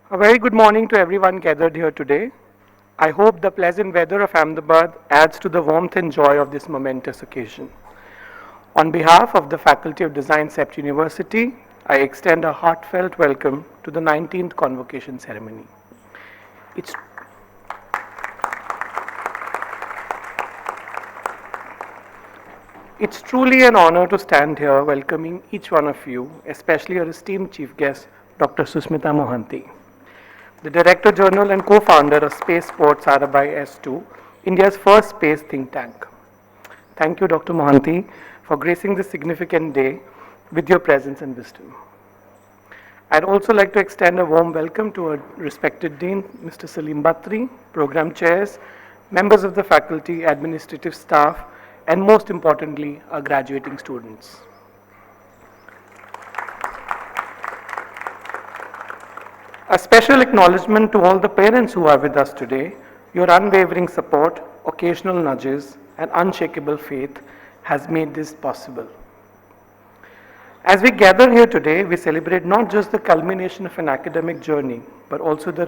A very good morning to everyone gathered here today. I hope the pleasant weather of Ahmedabad adds to the warmth and joy of this momentous occasion. On behalf of the Faculty of Design, CEPT University, I extend a heartfelt welcome to the 19th Convocation ceremony. It's, it's truly an honor to stand here welcoming each one of you, especially our esteemed chief guest, Dr. Susmita Mohanty, the Director General and co-founder of Space Sports Sarabhai S2, India's first space think tank. Thank you, Dr. Mohanty, for gracing this significant day with your presence and wisdom. I'd also like to extend a warm welcome to our respected Dean, Mr. Salim Batri, program chairs, members of the faculty, administrative staff, and most importantly, our graduating students. A special acknowledgement to all the parents who are with us today. Your unwavering support, occasional nudges, and unshakable faith has made this possible. As we gather here today, we celebrate not just the culmination of an academic journey, but also the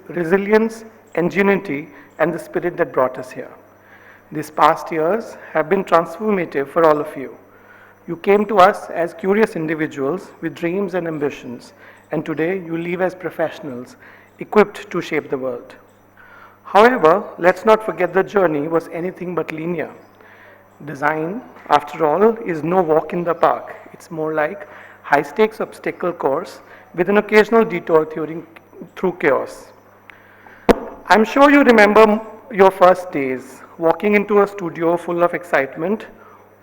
resilience, ingenuity, and the spirit that brought us here. These past years have been transformative for all of you. You came to us as curious individuals with dreams and ambitions, and today you leave as professionals equipped to shape the world. However, let's not forget the journey was anything but linear. Design, after all, is no walk in the park. It's more like high-stakes obstacle course with an occasional detour through chaos. I'm sure you remember your first days, walking into a studio full of excitement,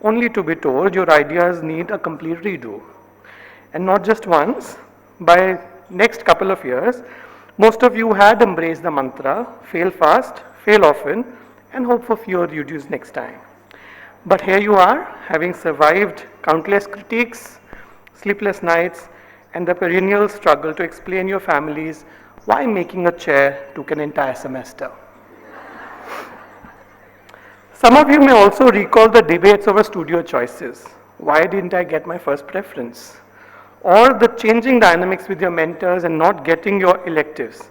only to be told your ideas need a complete redo. And not just once, by next couple of years, most of you had embraced the mantra, fail fast, fail often, and hope for fewer redos next time. But here you are, having survived countless critiques, sleepless nights, and the perennial struggle to explain your families why making a chair took an entire semester. Some of you may also recall the debates over studio choices. Why didn't I get my first preference? Or the changing dynamics with your mentors and not getting your electives.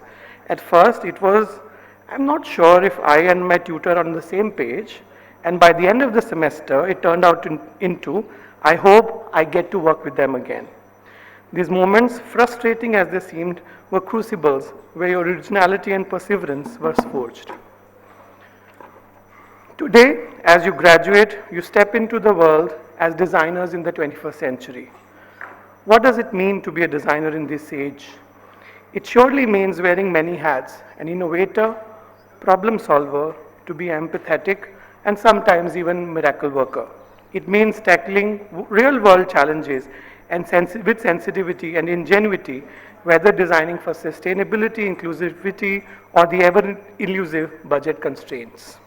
At first, it was, I'm not sure if I and my tutor are on the same page, and by the end of the semester, it turned out into, I hope I get to work with them again. These moments, frustrating as they seemed, were crucibles where your originality and perseverance were forged. Today, as you graduate, you step into the world as designers in the 21st century. What does it mean to be a designer in this age? It surely means wearing many hats, an innovator, problem solver, to be empathetic, and sometimes even miracle worker. It means tackling real world challenges and with sensitivity and ingenuity, whether designing for sustainability, inclusivity, or the ever elusive budget constraints.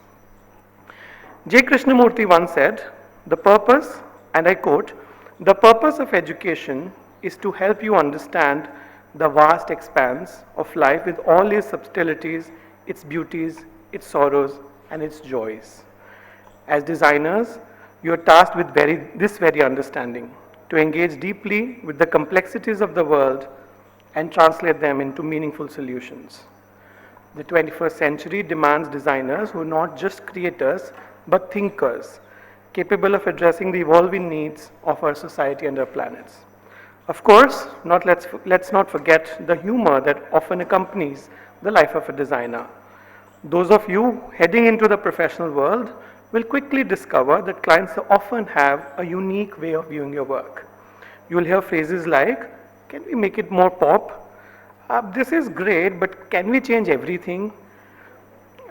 J. Krishnamurti once said, the purpose, and I quote, the purpose of education is to help you understand the vast expanse of life with all its subtleties, its beauties, its sorrows, and its joys. As designers, you are tasked with this very understanding, to engage deeply with the complexities of the world and translate them into meaningful solutions. The 21st century demands designers who are not just creators, but thinkers, capable of addressing the evolving needs of our society and our planets. Of course, let's not forget the humor that often accompanies the life of a designer. Those of you heading into the professional world will quickly discover that clients often have a unique way of viewing your work. You will hear phrases like, can we make it more pop? This is great, but can we change everything?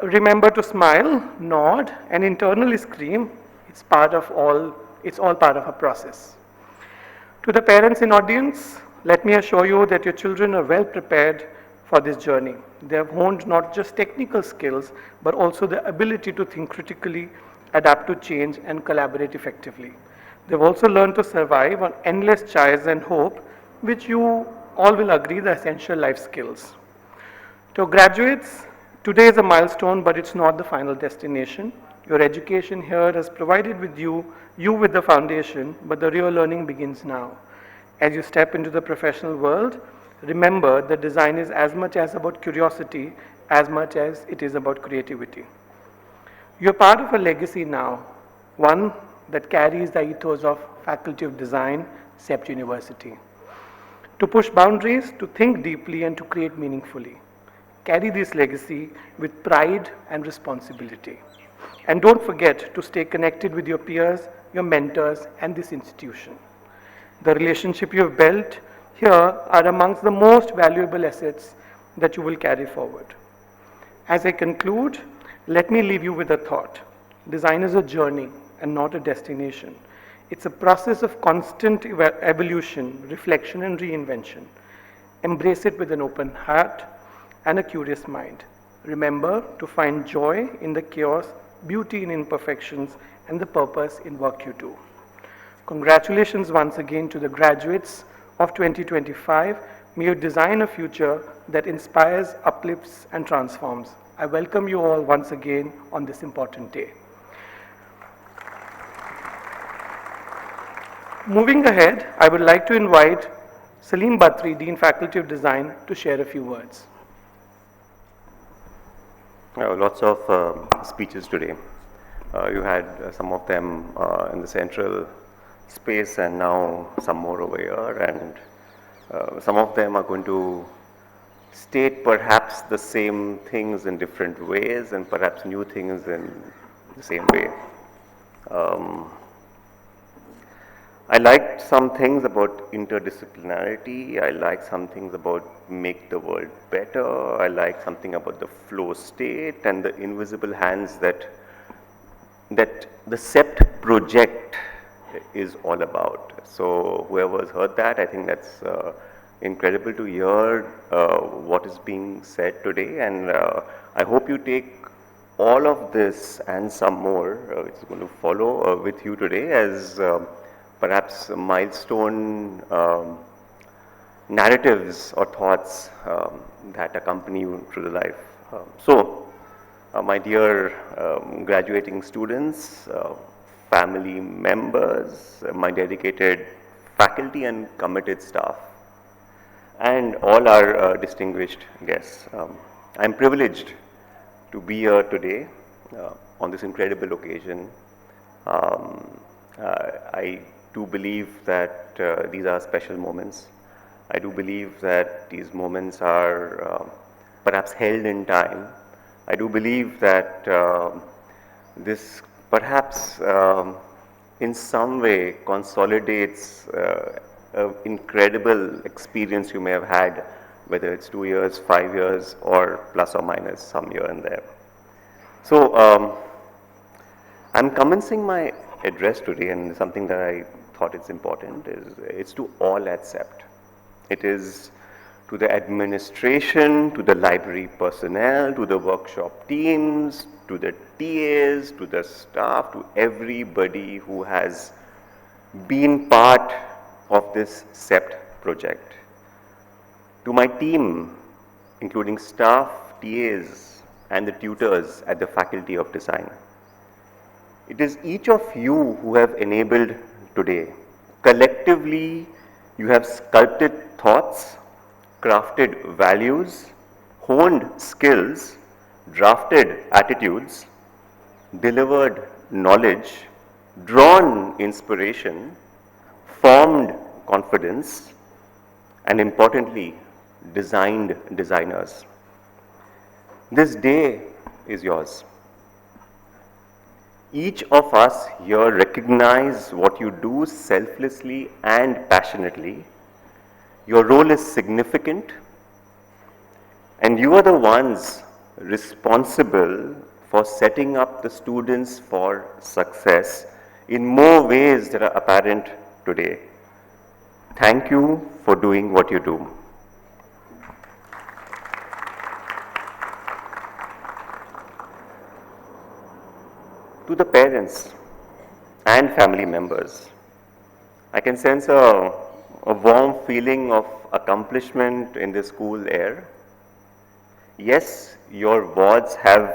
Remember to smile, nod, and internally scream, it's all part of a process. To the parents in audience, let me assure you that your children are well prepared for this journey. They have honed not just technical skills, but also the ability to think critically, adapt to change, and collaborate effectively. They've also learned to survive on endless chais and hope, which you all will agree are essential life skills. To graduates, today is a milestone, but it's not the final destination. Your education here has provided with you with the foundation, but the real learning begins now. As you step into the professional world, Remember that design is as much as about curiosity as much as it is about creativity. You're part of a legacy now, one that carries the ethos of Faculty of Design, CEPT University. To push boundaries, to think deeply, and to create meaningfully. Carry this legacy with pride and responsibility. And don't forget to stay connected with your peers, your mentors, and this institution. The relationship you have built here are amongst the most valuable assets that you will carry forward. As I conclude, let me leave you with a thought. Design is a journey and not a destination. It's a process of constant evolution, reflection, and reinvention. Embrace it with an open heart and a curious mind. Remember to find joy in the chaos, beauty in imperfections, and the purpose in work you do. Congratulations once again to the graduates of 2025. May you design a future that inspires, uplifts, and transforms. I welcome you all once again on this important day. Moving ahead, I would like to invite Salim Batri, Dean Faculty of Design, to share a few words. Lots of speeches today. You had some of them in the central space and now some more over here, and some of them are going to state perhaps the same things in different ways and perhaps new things in the same way. I liked some things about interdisciplinarity. I liked some things about make the world better. I liked something about the flow state and the invisible hands that the CEPT project is all about. So whoever's heard that, I think that's incredible to hear what is being said today, and I hope you take all of this and some more which is going to follow with you today as perhaps milestone narratives or thoughts that accompany you through the life. My dear graduating students, family members, my dedicated faculty and committed staff, and all our distinguished guests. I'm privileged to be here today on this incredible occasion. I do believe that these are special moments. I do believe that these moments are perhaps held in time. I do believe that this perhaps in some way consolidates an incredible experience you may have had, whether it's 2 years, 5 years, or plus or minus some here and there. So I'm commencing my address today, and something that I thought it's important is it's to all at CEPT. It is to the administration, to the library personnel, to the workshop teams, to the TAs, to the staff, to everybody who has been part of this CEPT project. To my team, including staff, TAs, and the tutors at the Faculty of Design. It is each of you who have enabled today. Collectively, you have sculpted thoughts, crafted values, honed skills, drafted attitudes, delivered knowledge, drawn inspiration, formed confidence, and importantly, designed designers. This day is yours. Each of us here recognize what you do selflessly and passionately. Your role is significant, and you are the ones responsible for setting up the students for success in more ways that are apparent today. Thank you for doing what you do. To the parents and family members, I can sense a warm feeling of accomplishment in the school air. Yes, your wards have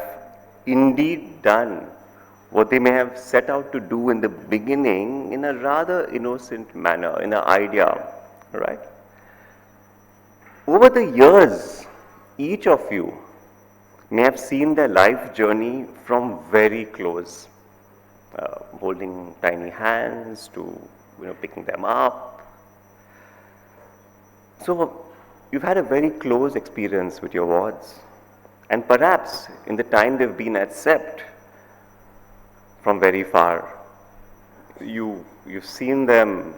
indeed done what they may have set out to do in the beginning in a rather innocent manner, in an idea, right? Over the years, each of you may have seen their life journey from very close, holding tiny hands to picking them up. So you've had a very close experience with your wards, and perhaps in the time they've been at CEPT from very far, you've seen them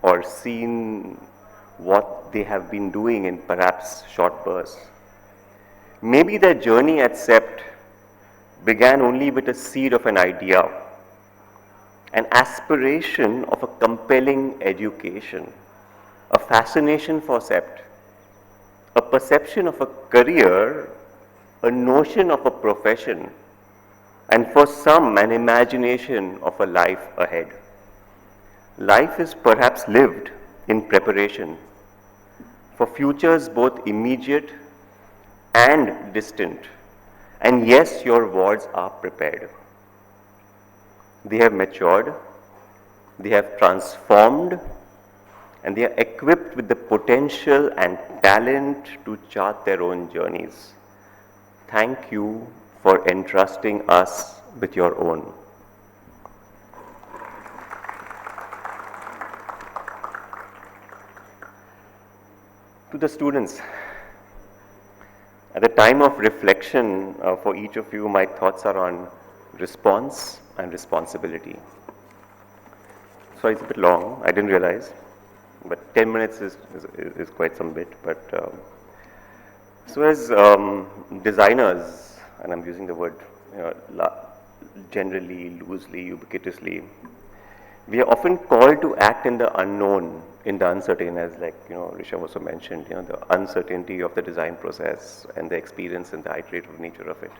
or seen what they have been doing in perhaps short bursts. Maybe their journey at CEPT began only with a seed of an idea, an aspiration of a compelling education, a fascination for CEPT, a perception of a career, a notion of a profession, and for some, an imagination of a life ahead. Life is perhaps lived in preparation for futures both immediate and distant. And yes, your wards are prepared. They have matured, they have transformed, and they are equipped with the potential and talent to chart their own journeys. Thank you for entrusting us with your own. To the students, at the time of reflection for each of you, my thoughts are on response and responsibility. Sorry, it's a bit long, I didn't realize, but 10 minutes is quite some bit. But so as designers, and I'm using the word generally, loosely, ubiquitously, we are often called to act in the unknown, in the uncertain, as Rishabh also mentioned, the uncertainty of the design process and the experience and the iterative nature of it.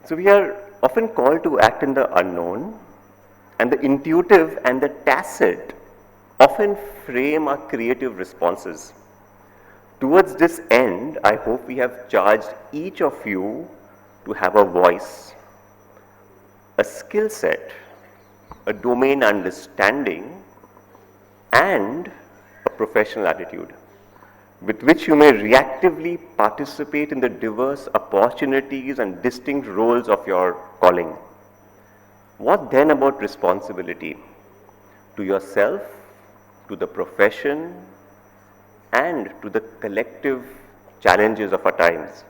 So we are often called to act in the unknown, and the intuitive and the tacit often frame our creative responses. Towards this end, I hope we have charged each of you to have a voice, a skill set, a domain understanding, and a professional attitude with which you may reactively participate in the diverse opportunities and distinct roles of your calling. What then about responsibility to yourself, to the profession, and to the collective challenges of our times,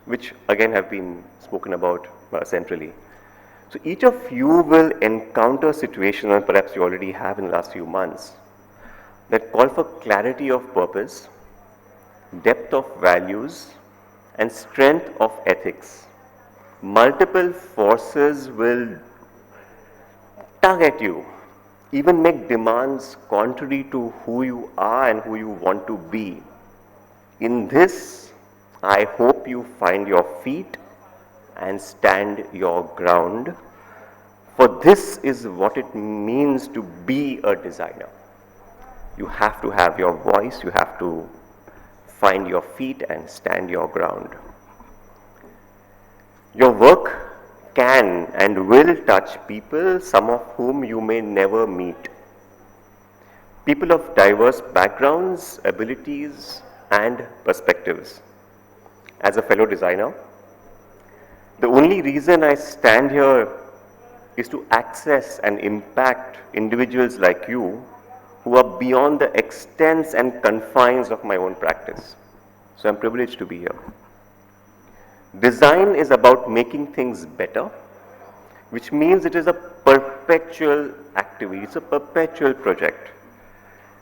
which again have been spoken about centrally. So each of you will encounter situations, and perhaps you already have in the last few months, that call for clarity of purpose, depth of values, and strength of ethics. Multiple forces will tug at you, even make demands contrary to who you are and who you want to be. In this, I hope you find your feet and stand your ground, for this is what it means to be a designer. You have to have your voice, you have to find your feet and stand your ground. Your work can and will touch people, some of whom you may never meet. People of diverse backgrounds, abilities, and perspectives. As a fellow designer, the only reason I stand here is to access and impact individuals like you who are beyond the extents and confines of my own practice. So I'm privileged to be here. Design is about making things better, which means it is a perpetual activity, it's a perpetual project.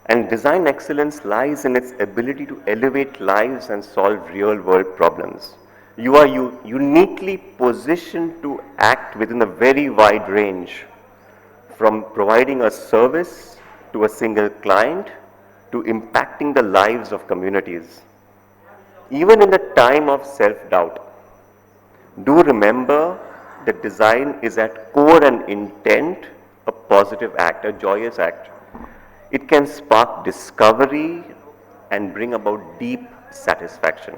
And design excellence lies in its ability to elevate lives and solve real world problems. You are uniquely positioned to act within a very wide range, from providing a service to a single client to impacting the lives of communities. Even in the time of self-doubt, do remember that design is at core and intent a positive act, a joyous act. It can spark discovery and bring about deep satisfaction.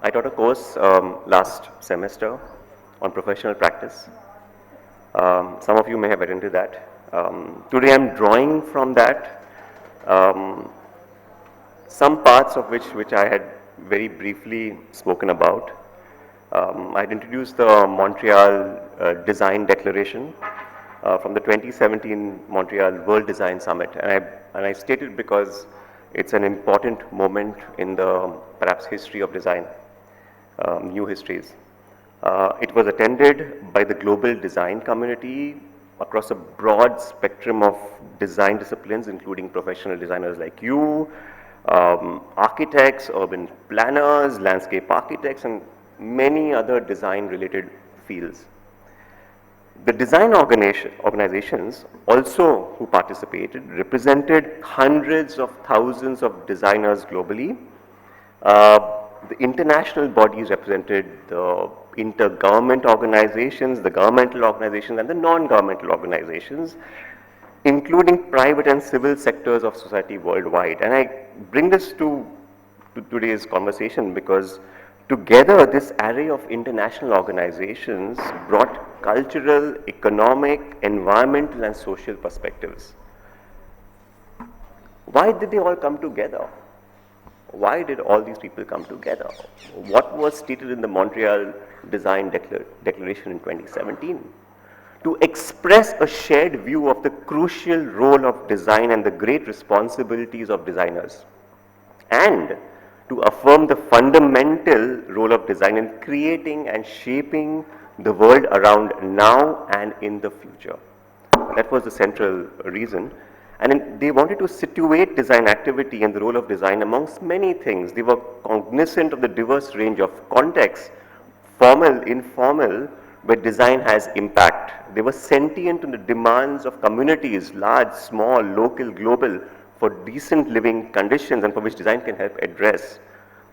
I taught a course last semester on professional practice. Some of you may have attended that. Today I'm drawing from that some parts of which I had very briefly spoken about. I'd introduced the Montreal Design Declaration from the 2017 Montreal World Design Summit, and I stated because it's an important moment in the perhaps history of design, new histories. It was attended by the global design community across a broad spectrum of design disciplines, including professional designers like you, architects, urban planners, landscape architects, and many other design-related fields. The design organizations also who participated represented hundreds of thousands of designers globally. The international bodies represented the intergovernment organizations, the governmental organizations, and the non-governmental organizations, including private and civil sectors of society worldwide. And I bring this to today's conversation because together this array of international organizations brought cultural, economic, environmental, and social perspectives. Why did they all come together? Why did all these people come together? What was stated in the Montreal Design Declaration in 2017? To express a shared view of the crucial role of design and the great responsibilities of designers, and to affirm the fundamental role of design in creating and shaping the world around now and in the future. That was the central reason. And they wanted to situate design activity and the role of design amongst many things. They were cognizant of the diverse range of contexts, formal, informal, where design has impact. They were sentient to the demands of communities, large, small, local, global, for decent living conditions and for which design can help address.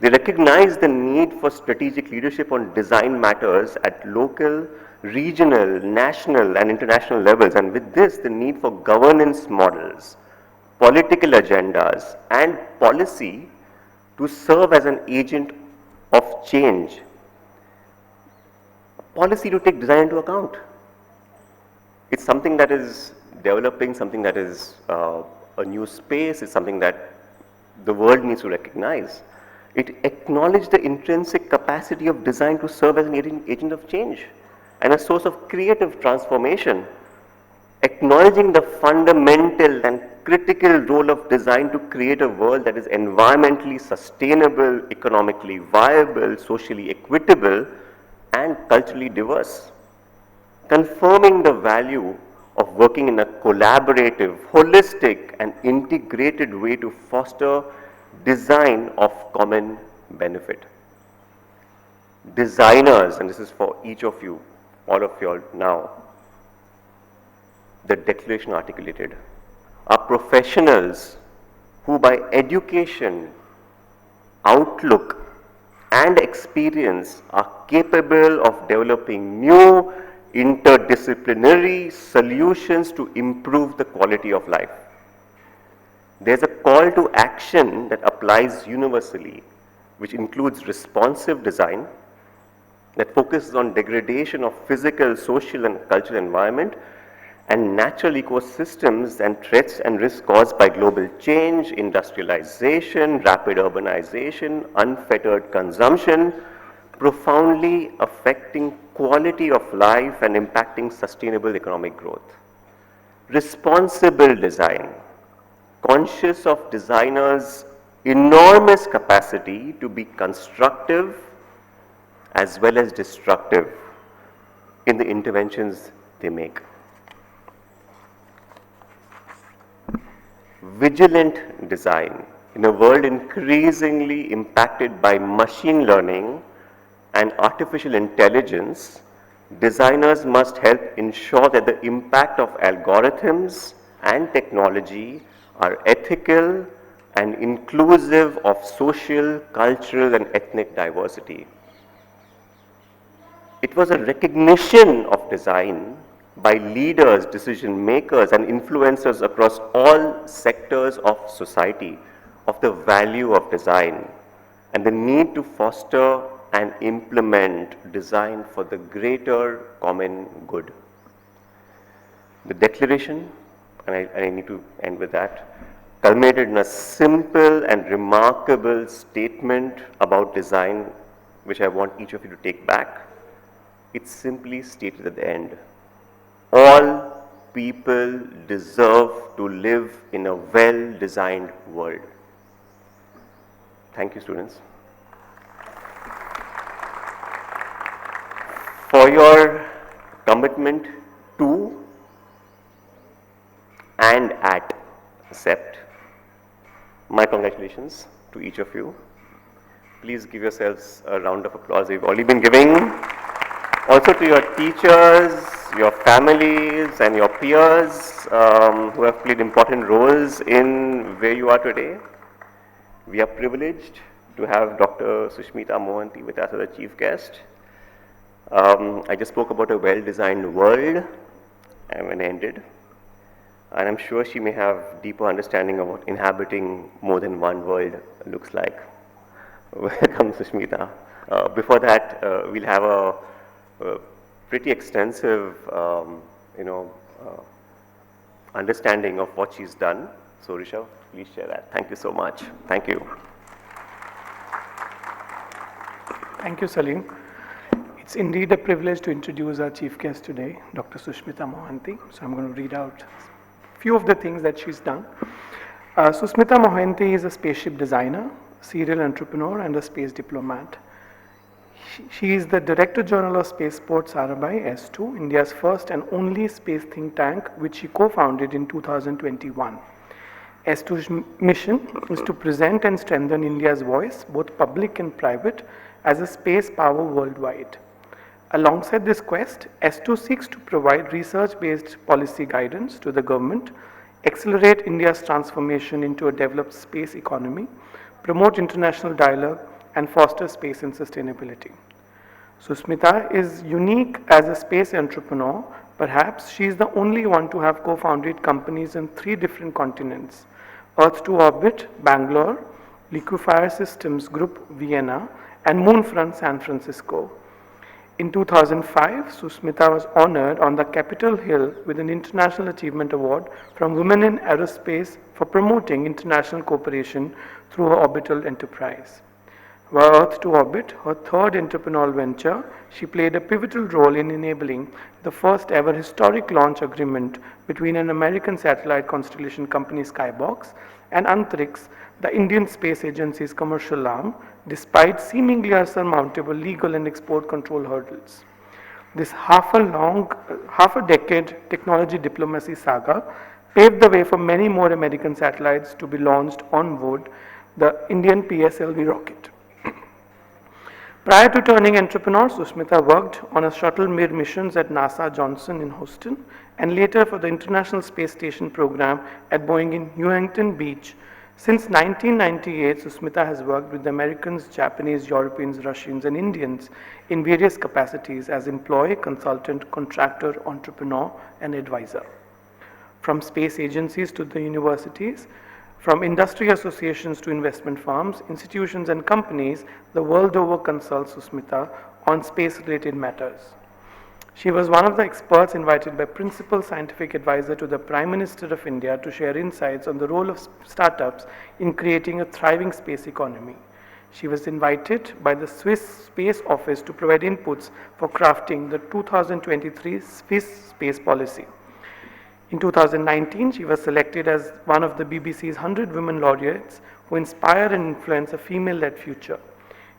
They recognize the need for strategic leadership on design matters at local, regional, national, and international levels, and with this, the need for governance models, political agendas, and policy to serve as an agent of change. Policy to take design into account. It's something that is developing, something that is a new space, it's something that the world needs to recognize. It acknowledged the intrinsic capacity of design to serve as an agent of change and a source of creative transformation, acknowledging the fundamental and critical role of design to create a world that is environmentally sustainable, economically viable, socially equitable, and culturally diverse, confirming the value of working in a collaborative, holistic, and integrated way to foster design of common benefit. Designers, and this is for each of you, all of you all now, the declaration articulated, are professionals who by education, outlook, and experience are capable of developing new interdisciplinary solutions to improve the quality of life. There's a call to action that applies universally, which includes responsive design that focuses on degradation of physical, social, and cultural environment and natural ecosystems and threats and risks caused by global change, industrialization, rapid urbanization, unfettered consumption, profoundly affecting quality of life and impacting sustainable economic growth. Responsible design, conscious of designers' enormous capacity to be constructive as well as destructive in the interventions they make. Vigilant design, in a world increasingly impacted by machine learning and artificial intelligence, designers must help ensure that the impact of algorithms and technology are ethical and inclusive of social, cultural, and ethnic diversity. It was a recognition of design by leaders, decision makers, and influencers across all sectors of society of the value of design and the need to foster and implement design for the greater common good. The declaration, and I need to end with that, culminated in a simple and remarkable statement about design, which I want each of you to take back. It's simply stated at the end: all people deserve to live in a well-designed world. Thank you, students, for your commitment to and at CEPT. My congratulations to each of you. Please give yourselves a round of applause you've already been giving. Also to your teachers, your families, and your peers who have played important roles in where you are today. We are privileged to have Dr. Sushmita Mohanty with us as a chief guest. I just spoke about a well-designed world when I ended. And I'm sure she may have deeper understanding of what inhabiting more than one world looks like. Welcome, Sushmita. Before that, we'll have a pretty extensive, understanding of what she's done. So, Rishabh, please share that. Thank you so much. Thank you. Thank you, Salim. It's indeed a privilege to introduce our chief guest today, Dr. Sushmita Mohanty. So I'm going to read out a few of the things that she's done. Sushmita Mohanty is a spaceship designer, serial entrepreneur, and a space diplomat. She is the Director General of Spaceport Sarabhai S2, India's first and only space think tank, which she co-founded in 2021. S2's mission is to present and strengthen India's voice, both public and private, as a space power worldwide. Alongside this quest, S2 seeks to provide research-based policy guidance to the government, accelerate India's transformation into a developed space economy, promote international dialogue, and foster space and sustainability. Sushmita is unique as a space entrepreneur. Perhaps she is the only one to have co-founded companies on 3 different continents: Earth to Orbit, Bangalore, Liquefier Systems Group, Vienna, and Moonfront, San Francisco. In 2005, Sushmita was honored on the Capitol Hill with an International Achievement Award from Women in Aerospace for promoting international cooperation through her orbital enterprise. Via Earth to Orbit, her third entrepreneurial venture, she played a pivotal role in enabling the first ever historic launch agreement between an American satellite constellation company Skybox and Antrix, the Indian Space Agency's commercial arm, despite seemingly unsurmountable legal and export control hurdles. This half a decade technology diplomacy saga paved the way for many more American satellites to be launched on board the Indian PSLV rocket. Prior to turning entrepreneur, Sushmita worked on a shuttle missions at NASA Johnson in Houston and later for the International Space Station program at Boeing in Huntington Beach. Since 1998, Sushmita has worked with the Americans, Japanese, Europeans, Russians, and Indians in various capacities as employee, consultant, contractor, entrepreneur, and advisor. From space agencies to the universities, from industry associations to investment firms, institutions, and companies, the world over consults Sushmita on space-related matters. She was one of the experts invited by Principal Scientific Advisor to the Prime Minister of India to share insights on the role of startups in creating a thriving space economy. She was invited by the Swiss Space Office to provide inputs for crafting the 2023 Swiss space policy. In 2019, she was selected as one of the BBC's 100 women laureates who inspire and influence a female-led future.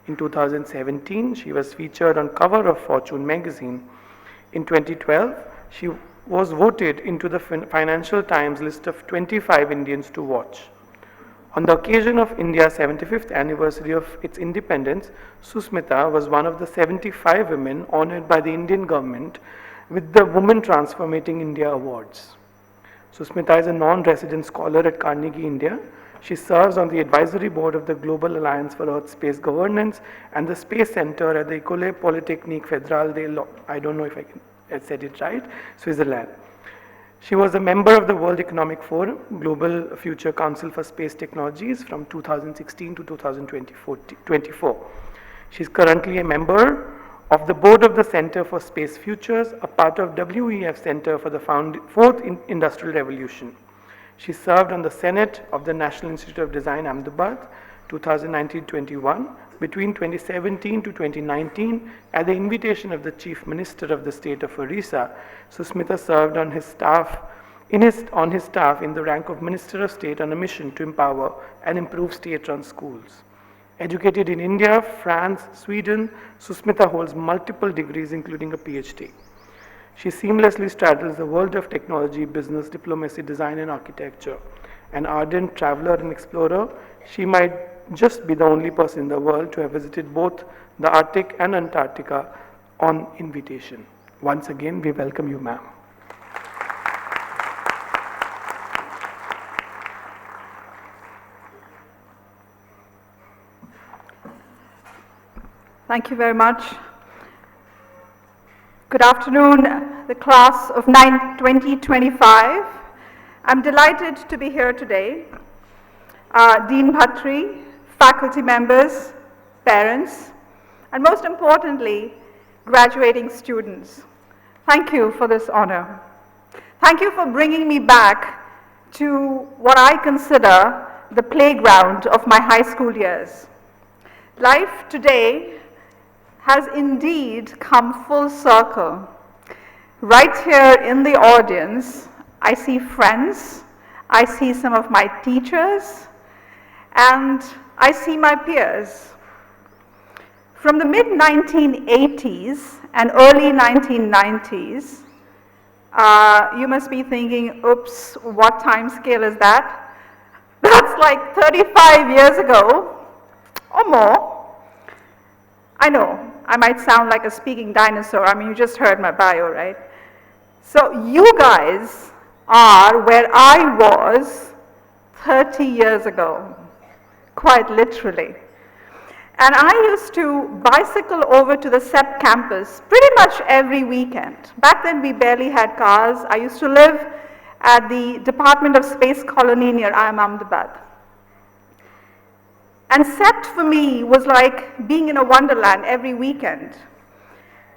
In 2017, she was featured on cover of Fortune magazine. In 2012, she was voted into the Financial Times list of 25 Indians to watch. On the occasion of India's 75th anniversary of its independence, Sushmita was one of the 75 women honored by the Indian government with the Women Transforming India Awards. Sushmita is a non-resident scholar at Carnegie, India. She serves on the advisory board of the Global Alliance for Earth Space Governance and the Space Center at the École Polytechnique Fédérale de I don't know if I said it right, Switzerland. She was a member of the World Economic Forum, Global Future Council for Space Technologies from 2016 to 2024. She is currently a member of the board of the Center for Space Futures, a part of WEF Center for the Fourth Industrial Revolution. She served on the Senate of the National Institute of Design, Ahmedabad, 2019-21. Between 2017 to 2019, at the invitation of the Chief Minister of the state of Orissa, Susmita served on his staff in the rank of Minister of State on a mission to empower and improve state-run schools. Educated in India, France, Sweden, Susmita holds multiple degrees including a PhD. She seamlessly straddles the world of technology, business, diplomacy, design and architecture. An ardent traveler and explorer, she might just be the only person in the world to have visited both the Arctic and Antarctica on invitation. Once again, we welcome you, ma'am. Thank you very much. Good afternoon, the class of 2025. I'm delighted to be here today. Dean Bhatri, faculty members, parents, and most importantly, graduating students. Thank you for this honor. Thank you for bringing me back to what I consider the playground of my high school years. Life today has indeed come full circle. Right here in the audience, I see friends, I see some of my teachers, and I see my peers. From the mid-1980s and early 1990s, you must be thinking, oops, what time scale is that? That's like 35 years ago or more. I know, I might sound like a speaking dinosaur. I mean, you just heard my bio, right? So you guys are where I was 30 years ago, quite literally. And I used to bicycle over to the CEPT campus pretty much every weekend. Back then we barely had cars. I used to live at the Department of Space Colony near Ahmedabad. And CEPT for me was like being in a wonderland every weekend.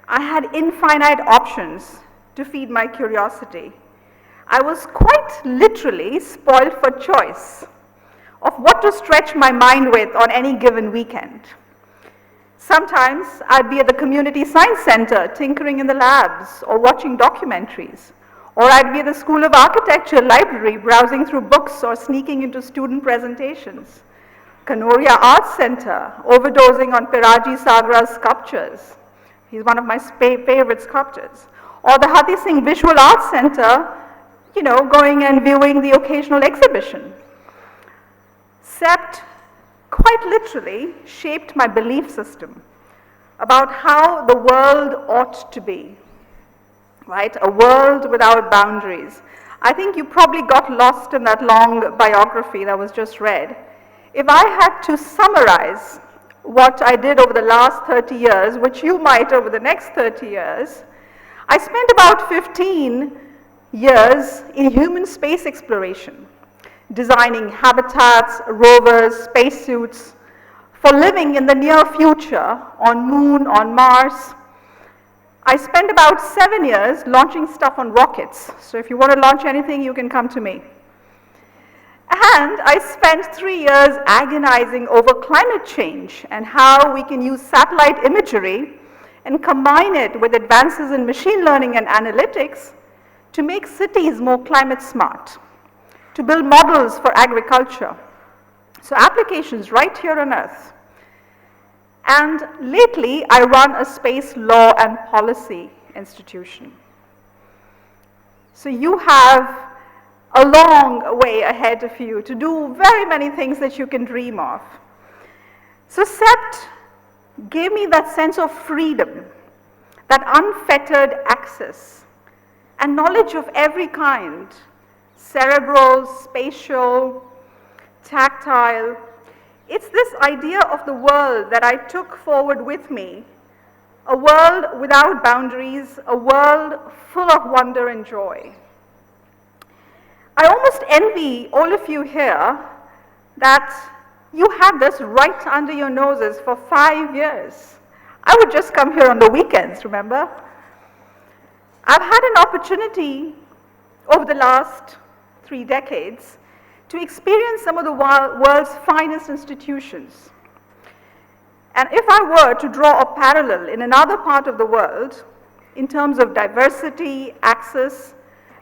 I had infinite options to feed my curiosity. I was quite literally spoiled for choice of what to stretch my mind with on any given weekend. Sometimes I'd be at the community science center tinkering in the labs or watching documentaries. Or I'd be at the School of Architecture library browsing through books or sneaking into student presentations. Kanoria Arts Center, overdosing on Piraji Sagra's sculptures. He's one of my favorite sculptors. Or the Hati Singh Visual Arts Center, going and viewing the occasional exhibition. CEPT quite literally shaped my belief system about how the world ought to be, right? A world without boundaries. I think you probably got lost in that long biography that was just read. If I had to summarize what I did over the last 30 years, which you might over the next 30 years, I spent about 15 years in human space exploration, designing habitats, rovers, spacesuits for living in the near future on Moon, on Mars. I spent about 7 years launching stuff on rockets. So if you want to launch anything, you can come to me. And I spent 3 years agonizing over climate change and how we can use satellite imagery and combine it with advances in machine learning and analytics to make cities more climate smart, to build models for agriculture. So applications right here on Earth. And lately, I run a space law and policy institution. So you have a long way ahead of you to do very many things that you can dream of. So CEPT gave me that sense of freedom, that unfettered access, and knowledge of every kind, cerebral, spatial, tactile. It's this idea of the world that I took forward with me, a world without boundaries, a world full of wonder and joy. I almost envy all of you here that you had this right under your noses for 5 years. I would just come here on the weekends, remember? I've had an opportunity over the last 3 decades to experience some of the world's finest institutions. And if I were to draw a parallel in another part of the world, in terms of diversity, access,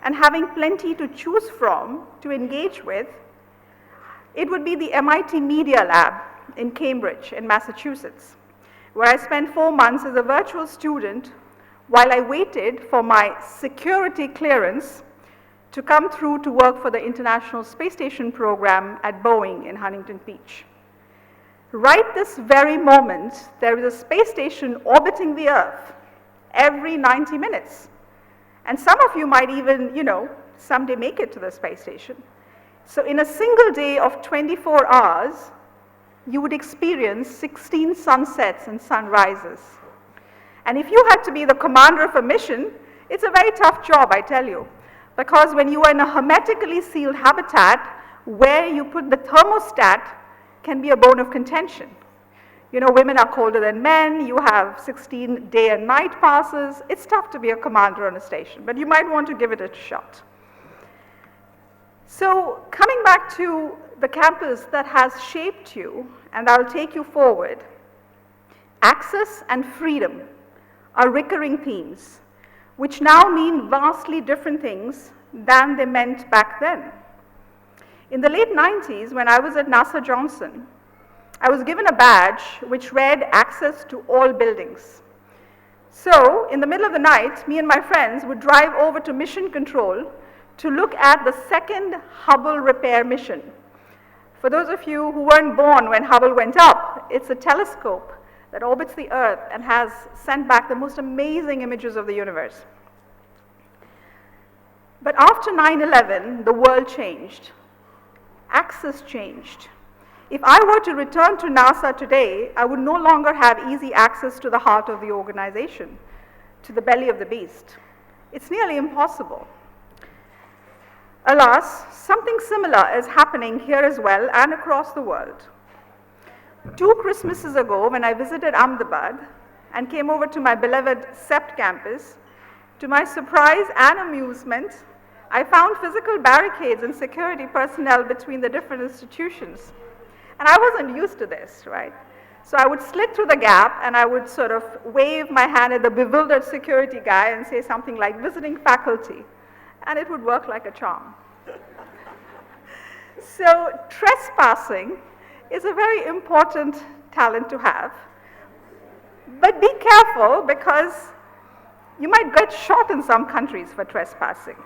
and having plenty to choose from, to engage with, it would be the MIT Media Lab in Cambridge, in Massachusetts, where I spent 4 months as a virtual student while I waited for my security clearance to come through to work for the International Space Station program at Boeing in Huntington Beach. Right this very moment, there is a space station orbiting the Earth every 90 minutes. And some of you might even, someday make it to the space station. So in a single day of 24 hours, you would experience 16 sunsets and sunrises. And if you had to be the commander of a mission, it's a very tough job, I tell you. Because when you are in a hermetically sealed habitat, where you put the thermostat can be a bone of contention. Women are colder than men, you have 16 day and night passes. It's tough to be a commander on a station, but you might want to give it a shot. So coming back to the campus that has shaped you, and I'll take you forward, access and freedom are recurring themes, which now mean vastly different things than they meant back then. In the late 90s, when I was at NASA Johnson, I was given a badge which read access to all buildings. So, in the middle of the night, me and my friends would drive over to Mission Control to look at the second Hubble repair mission. For those of you who weren't born when Hubble went up, it's a telescope that orbits the Earth and has sent back the most amazing images of the universe. But after 9/11, the world changed. Access changed. If I were to return to NASA today, I would no longer have easy access to the heart of the organization, to the belly of the beast. It's nearly impossible. Alas, something similar is happening here as well and across the world. 2 Christmases ago, when I visited Ahmedabad and came over to my beloved CEPT campus, to my surprise and amusement, I found physical barricades and security personnel between the different institutions. And I wasn't used to this, right? So I would slip through the gap and I would sort of wave my hand at the bewildered security guy and say something like visiting faculty, and it would work like a charm. So trespassing is a very important talent to have, but be careful because you might get shot in some countries for trespassing.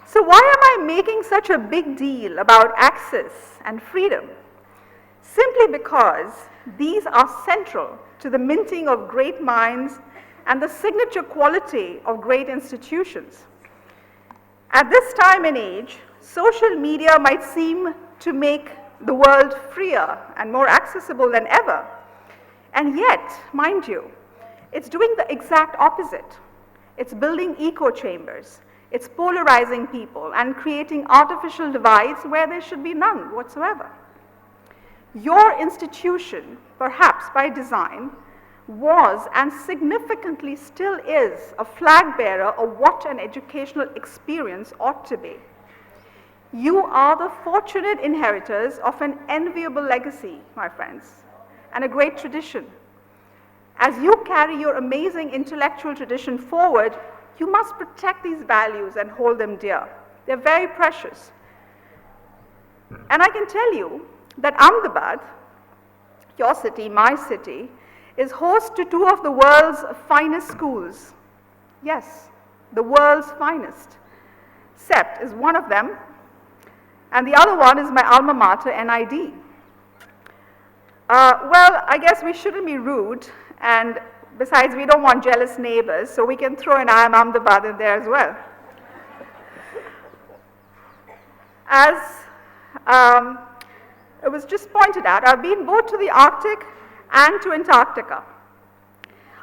So why am I making such a big deal about access and freedom? Simply because these are central to the minting of great minds and the signature quality of great institutions. At this time and age, social media might seem to make the world freer and more accessible than ever. And yet, mind you, it's doing the exact opposite. It's building echo chambers. It's polarizing people and creating artificial divides where there should be none whatsoever. Your institution, perhaps by design, was and significantly still is a flag bearer of what an educational experience ought to be. You are the fortunate inheritors of an enviable legacy, my friends, and a great tradition. As you carry your amazing intellectual tradition forward, you must protect these values and hold them dear. They're very precious. And I can tell you that Ahmedabad, your city, my city, is host to 2 of the world's finest schools. Yes, the world's finest. CEPT is one of them, and the other one is my alma mater, NID. Well, I guess we shouldn't be rude, and besides, we don't want jealous neighbors, so we can throw an I am Ahmedabad in there as well. As it was just pointed out, I've been both to the Arctic and to Antarctica.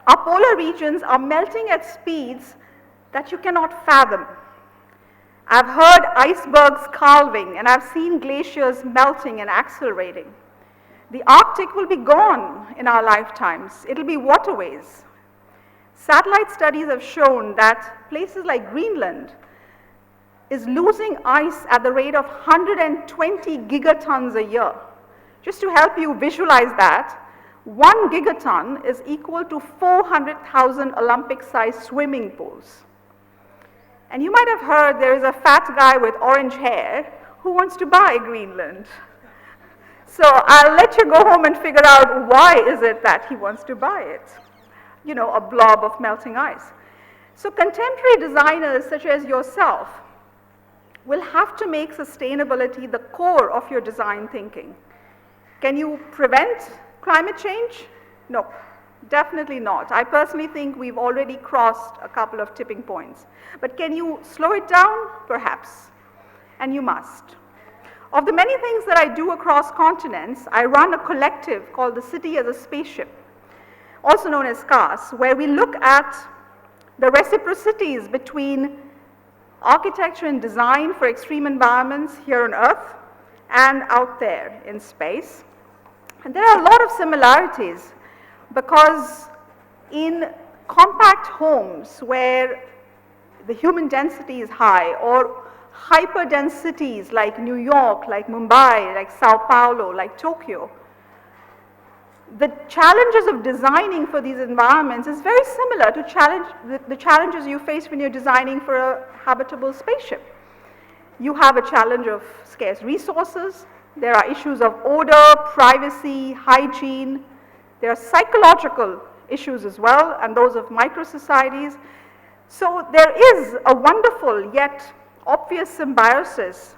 Our polar regions are melting at speeds that you cannot fathom. I've heard icebergs calving, and I've seen glaciers melting and accelerating. The Arctic will be gone in our lifetimes. It'll be waterways. Satellite studies have shown that places like Greenland is losing ice at the rate of 120 gigatons a year. Just to help you visualize that, 1 gigaton is equal to 400,000 Olympic-sized swimming pools. And you might have heard there is a fat guy with orange hair who wants to buy Greenland. So I'll let you go home and figure out why is it that he wants to buy it. You know, a blob of melting ice. So contemporary designers such as yourself will have to make sustainability the core of your design thinking. Can you prevent climate change? No, definitely not. I personally think we've already crossed a couple of tipping points. But can you slow it down? Perhaps. And you must. Of the many things that I do across continents, I run a collective called the City as a Spaceship, also known as CAS, where we look at the reciprocities between architecture and design for extreme environments here on Earth and out there in space. And there are a lot of similarities because in compact homes where the human density is high, or hyper-dense cities like New York, like Mumbai, like Sao Paulo, like Tokyo, the challenges of designing for these environments is very similar to the challenges you face when you're designing for a habitable spaceship. You have a challenge of scarce resources. There are issues of odor, privacy, hygiene. There are psychological issues as well, and those of micro-societies. So there is a wonderful yet obvious symbiosis.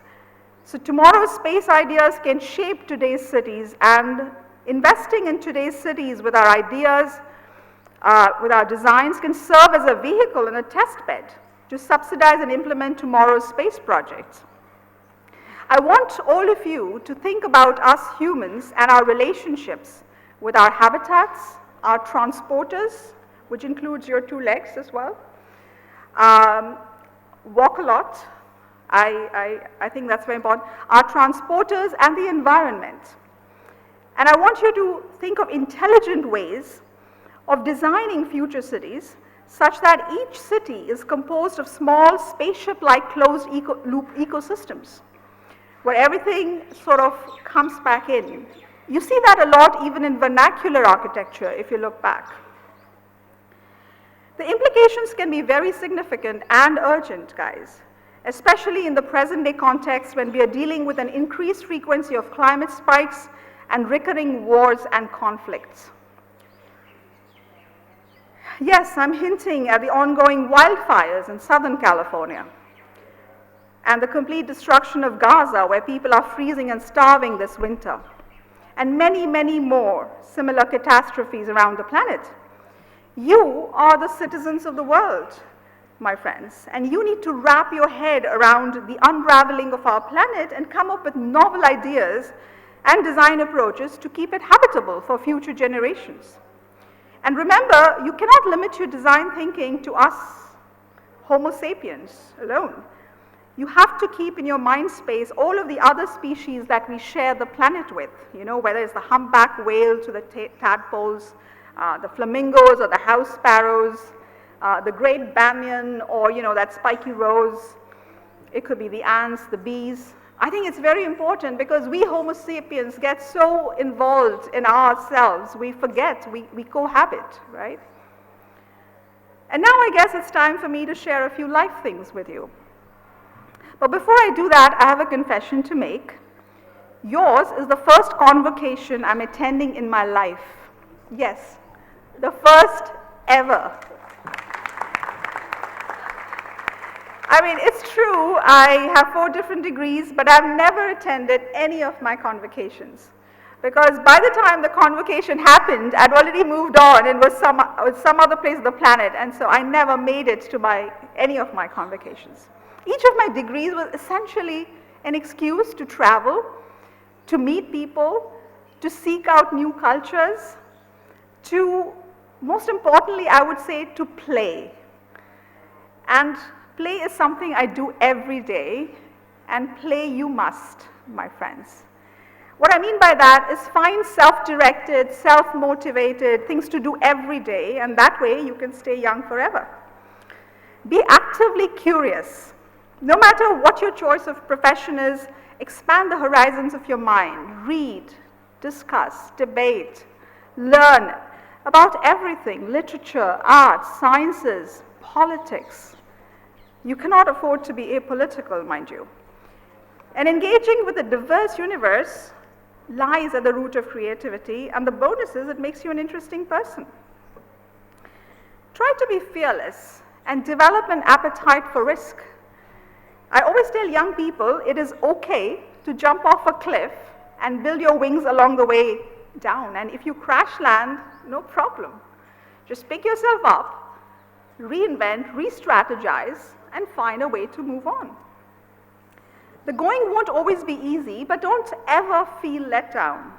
So tomorrow's space ideas can shape today's cities, and investing in today's cities with our ideas, with our designs, can serve as a vehicle and a test bed to subsidize and implement tomorrow's space projects. I want all of you to think about us humans and our relationships with our habitats, our transporters, which includes your 2 legs as well. Walk a lot. I think that's very important. Our transporters and the environment. And I want you to think of intelligent ways of designing future cities such that each city is composed of small spaceship-like closed loop ecosystems where everything sort of comes back in. You see that a lot even in vernacular architecture if you look back. The implications can be very significant and urgent, guys, especially in the present day context when we are dealing with an increased frequency of climate spikes and recurring wars and conflicts. Yes, I'm hinting at the ongoing wildfires in Southern California and the complete destruction of Gaza, where people are freezing and starving this winter, and many, many more similar catastrophes around the planet. You are the citizens of the world, my friends, and you need to wrap your head around the unraveling of our planet and come up with novel ideas and design approaches to keep it habitable for future generations. And remember, you cannot limit your design thinking to us, Homo sapiens, alone. You have to keep in your mind space all of the other species that we share the planet with, you know, whether it's the humpback whale to the tadpoles, the flamingos or the house sparrows, the great banyan, or, you know, that spiky rose. It could be the ants, the bees. I think it's very important because we Homo sapiens get so involved in ourselves, we forget, we cohabit, right? And now I guess it's time for me to share a few life things with you. But before I do that, I have a confession to make. Yours is the first convocation I'm attending in my life. Yes, the first ever. I mean, it's true, I have 4 different degrees, but I've never attended any of my convocations. Because by the time the convocation happened, I'd already moved on and was some other place on the planet, and so I never made it to any of my convocations. Each of my degrees was essentially an excuse to travel, to meet people, to seek out new cultures, to, most importantly, I would say, to play. And play is something I do every day, and play you must, my friends. What I mean by that is find self-directed, self-motivated things to do every day, and that way you can stay young forever. Be actively curious. No matter what your choice of profession is, expand the horizons of your mind. Read, discuss, debate, learn about everything: literature, art, sciences, politics. You cannot afford to be apolitical, mind you. And engaging with a diverse universe lies at the root of creativity, and the bonus is it makes you an interesting person. Try to be fearless and develop an appetite for risk. I always tell young people it is okay to jump off a cliff and build your wings along the way down. And if you crash land, no problem. Just pick yourself up, reinvent, re-strategize, and find a way to move on. The going won't always be easy, but don't ever feel let down.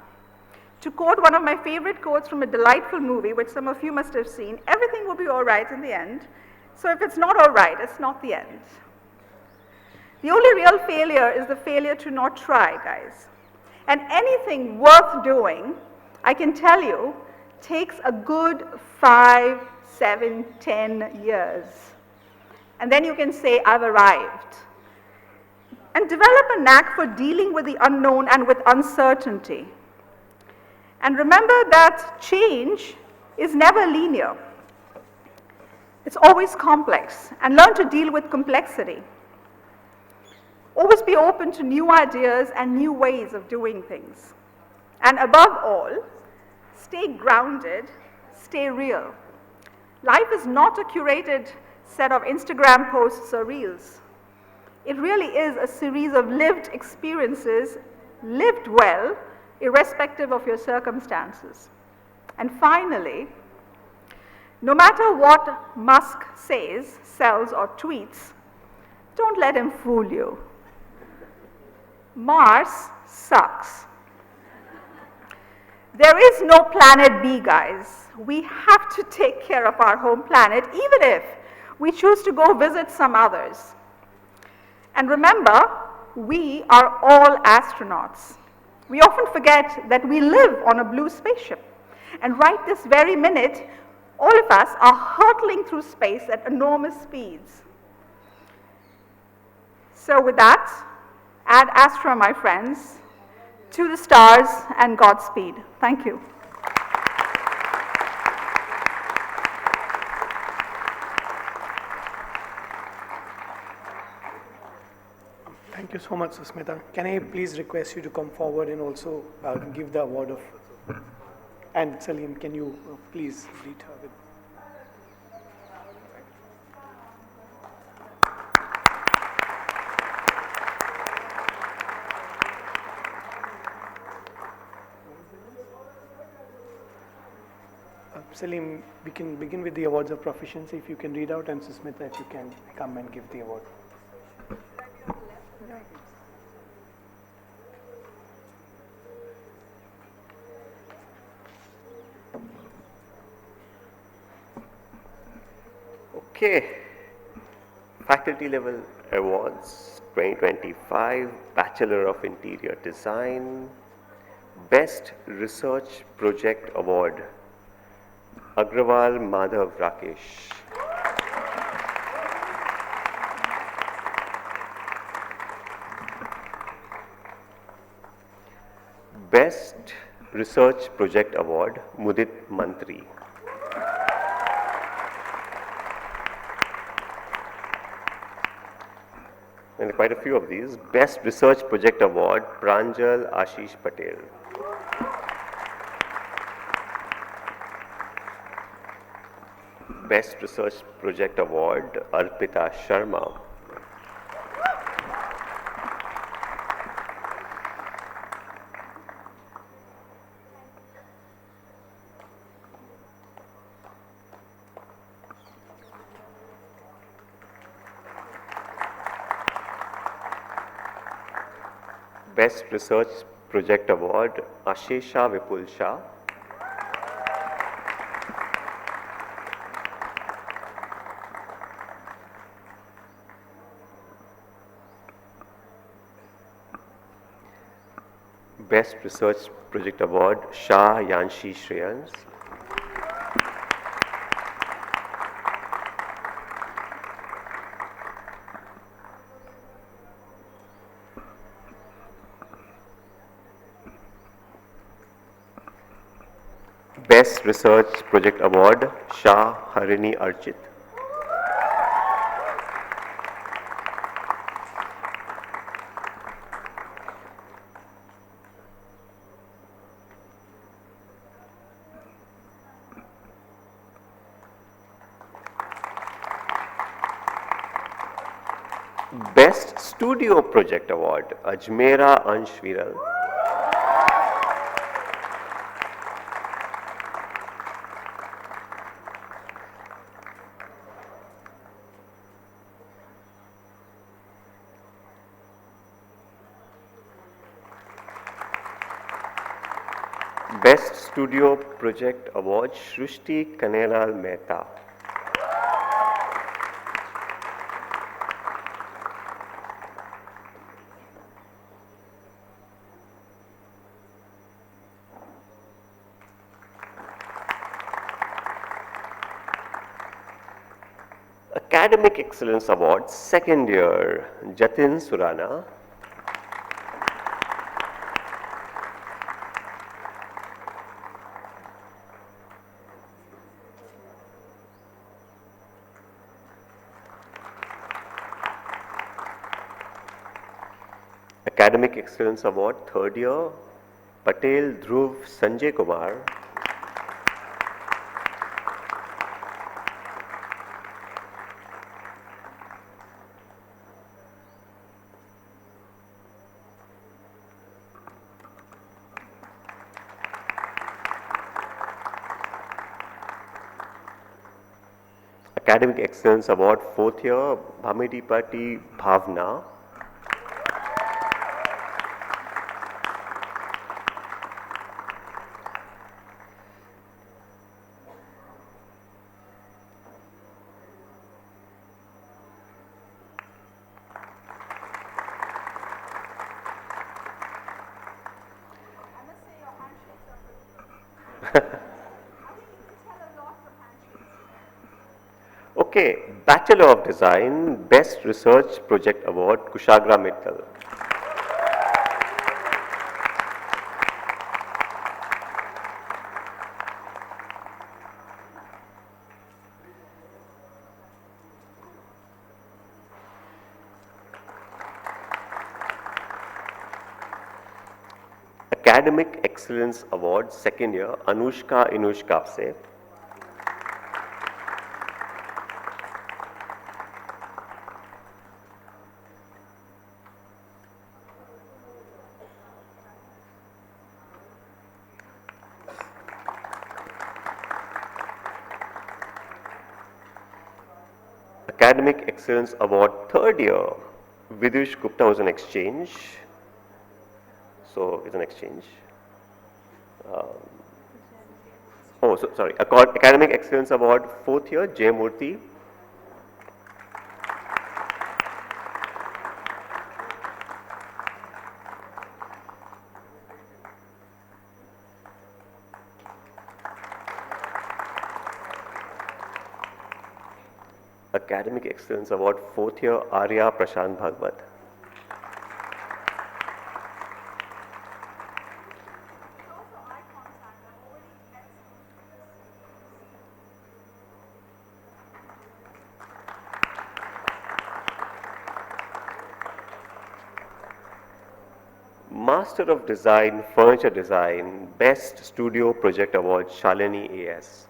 To quote one of my favorite quotes from a delightful movie, which some of you must have seen, everything will be all right in the end. So if it's not all right, it's not the end. The only real failure is the failure to not try, guys. And anything worth doing, I can tell you, takes a good 5, 7, 10 years. And then you can say, I've arrived. And develop a knack for dealing with the unknown and with uncertainty. And remember that change is never linear. It's always complex. And learn to deal with complexity. Always be open to new ideas and new ways of doing things. And above all, stay grounded, stay real. Life is not a curated set of Instagram posts or reels. It really is a series of lived experiences, lived well, irrespective of your circumstances. And finally, no matter what Musk says, sells, or tweets, don't let him fool you. Mars sucks. There is no planet B, guys. We have to take care of our home planet, even if we choose to go visit some others. And remember, we are all astronauts. We often forget that we live on a blue spaceship. And right this very minute, all of us are hurtling through space at enormous speeds. So with that, ad astra, my friends, to the stars and Godspeed. Thank you. Thank you so much, Susmita. Can I please request you to come forward and also give the award of... And Salim, can you please greet her with... Salim, we can begin with the awards of proficiency if you can read out, and Susmita, if you can come and give the award. Okay, faculty level awards 2025, Bachelor of Interior Design, Best Research Project Award, Agrawal Madhav Rakesh. Best Research Project Award, Mudit Mantri. And quite a few of these. Best Research Project Award, Pranjal Ashish Patel. Best Research Project Award, Arpita Sharma. Best Research Project Award, Ashesha Vipul Shah. Best Research Project Award, Shah Yanshi Shreyans. Best Research Project Award, Shah Harini Archit. Best Studio Project Award, Ajmera Ansh Viral. Best Studio Project Award, Shrushti Kanelal Mehta. Academic Excellence Award, second year, Jatin Surana. Academic Excellence Award, third year, Patel Dhruv Sanjay Kumar. Academic Excellence Award, fourth year, Bhamidipati Bhavna. Okay, Bachelor of Design, Best Research Project Award, Kushagra Mittal. Academic Excellence Award, second year, Anushka Inush Kapse. Academic Excellence Award, third year, Vidush Gupta was an exchange. So, it's an exchange. Sorry. Academic Excellence Award, fourth year, Jay Murthy. Academic Excellence Award, fourth year, Arya Prashant Bhagwat. Master of Design, Furniture Design, Best Studio Project Award, Shalini A.S.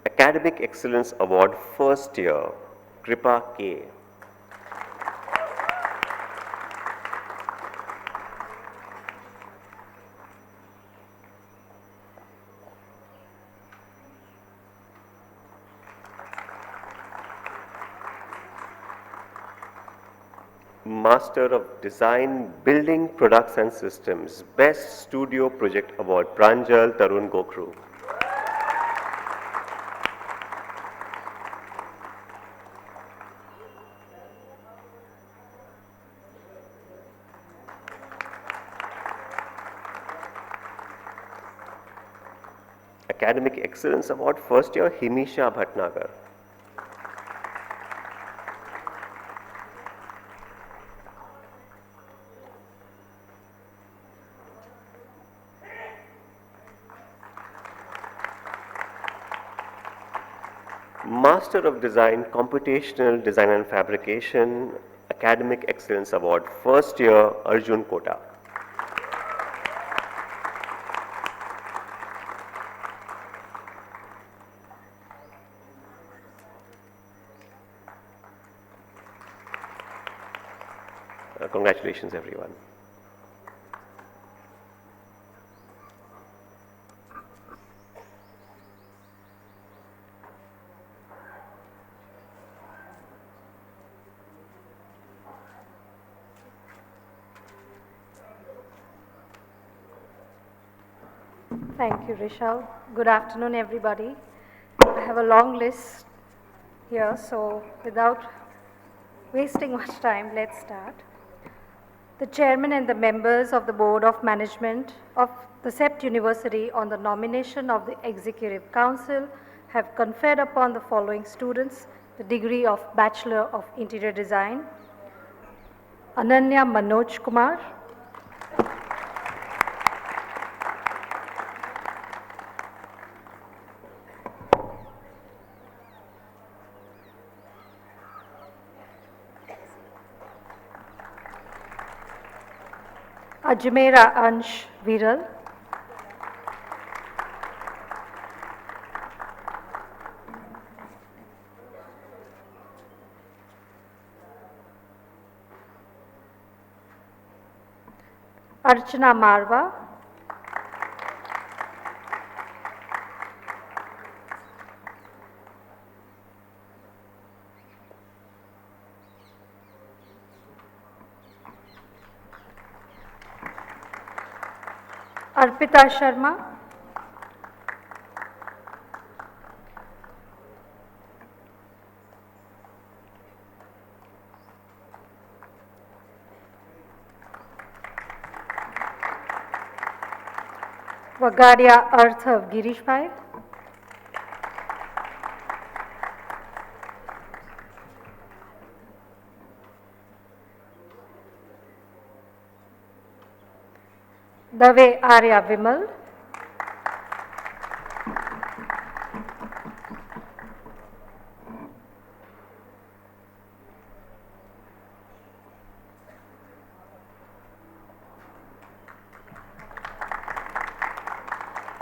Academic Excellence Award, first year, Kripa K. Master of Design, Building Products and Systems, Best Studio Project Award, Pranjal Tarun Gokhru. Academic Excellence Award, first year, Himisha Bhatnagar. Master of Design, Computational Design and Fabrication, Academic Excellence Award, first year, Arjun Kota. Congratulations, everyone. Thank you, Rishal. Good afternoon, everybody. I have a long list here, so without wasting much time, let's start. The chairman and the members of the Board of Management of the CEPT University, on the nomination of the Executive Council, have conferred upon the following students the degree of Bachelor of Interior Design: Ananya Manoj Kumar, Ajmera Ansh Viral, Archana Marwa, Arpita Sharma, Wagadia Arthav Girish Bhai, Dave Arya Vimal,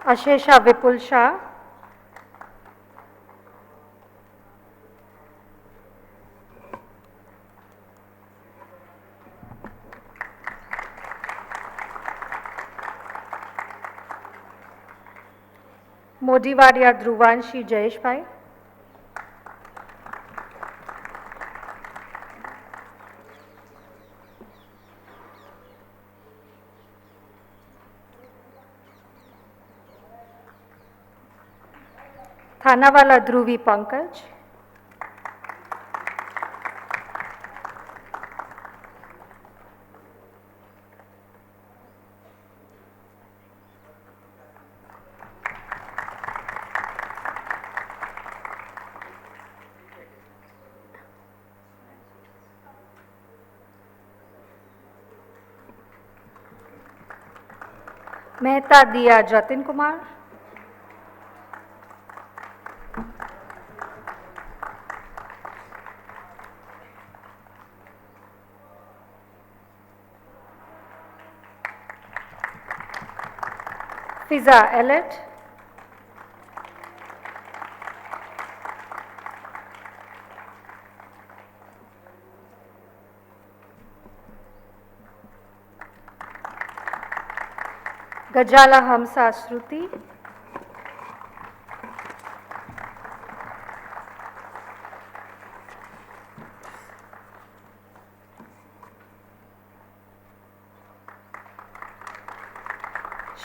Ashesha Vipul Shah, Modiwadia Dhruvanshi Jayesh Bhai, Thanawala Dhruvi Pankaj, Mehta Diya Jatin Kumar, Fiza Ellet, Gajala Hamsa Shruti,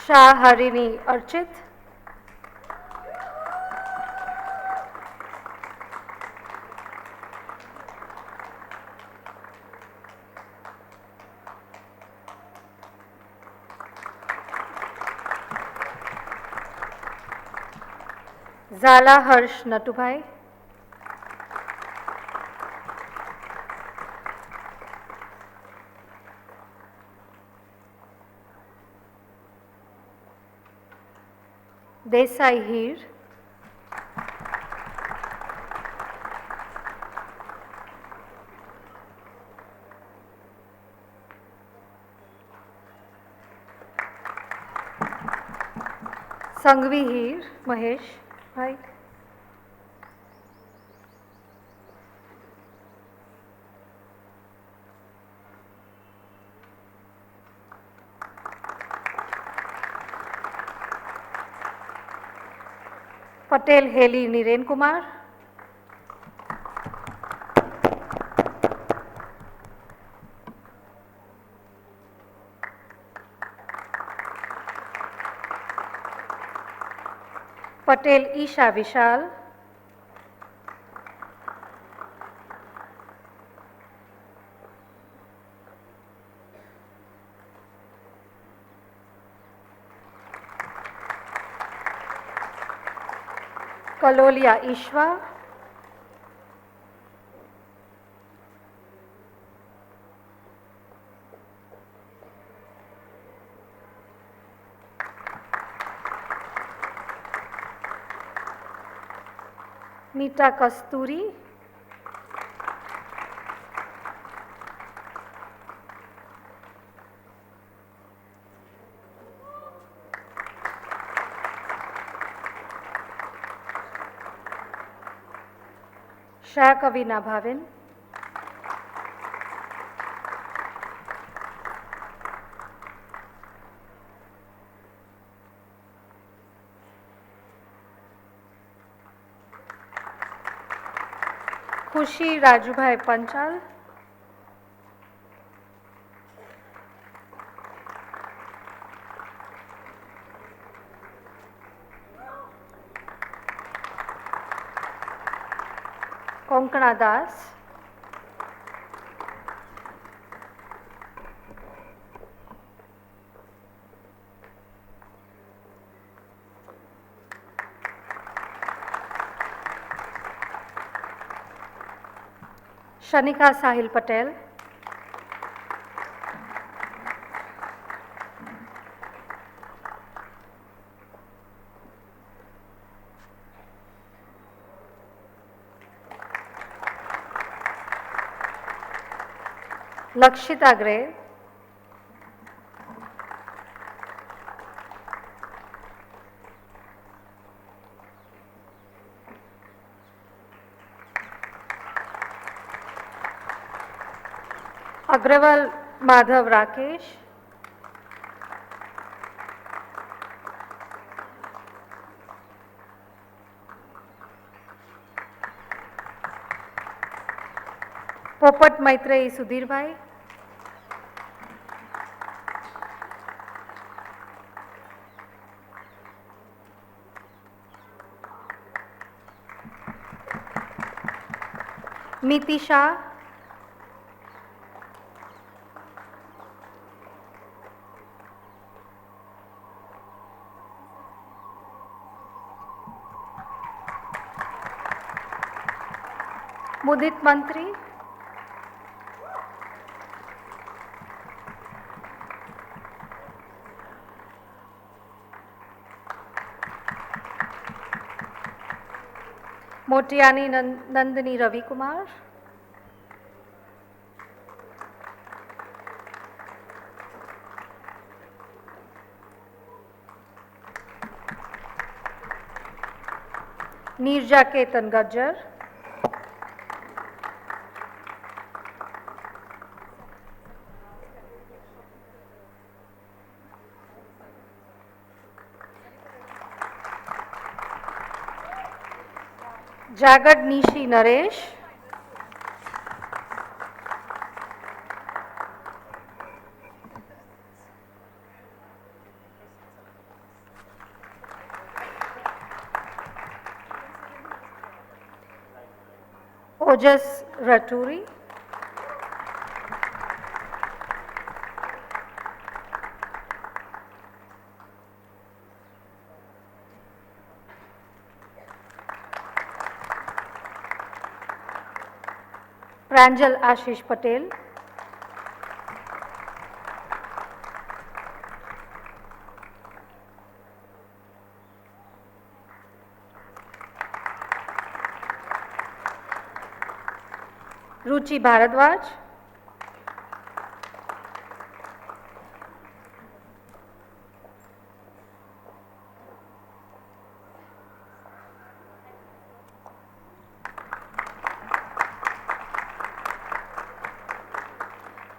Shah Harini Archit, Zala Harsh Natubhai. Desai Hir. Sangvi Hir, Mahesh, right? Patel Heli Niren Kumar. Patel Isha Vishal. Kalolia Ishwa. Nita Kasturi. Shakavina Bhavin. Khushi Rajubhai Panchal. Konkana Das. Shanika Sahil Patel. Lakshita Gray. Agrawal Madhav Rakesh. Popat Maitrey Sudhir Bhai. Miti Shah. Mudit Mantri. Motiani Nandini Ravi Kumar. Nirja Ketan Gajjar. Jagad Nishi Naresh. Ojas Raturi. Pranjal Ashish Patel, Ruchi Bharadwaj,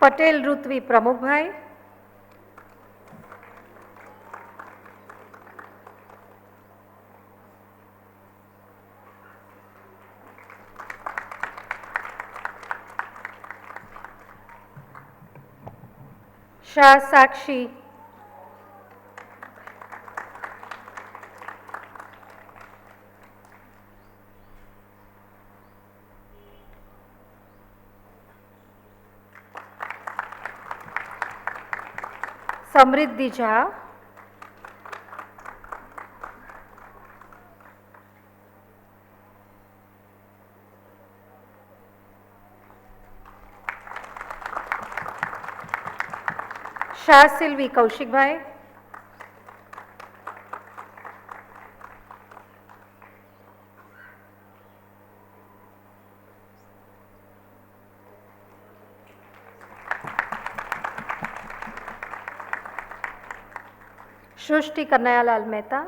Patel Rutvi Pramukhbhai, Shah Sakshi, Samriddhi Jha, Shah Silvi Kaushikbhai, Srushti Kannayalal Mehta,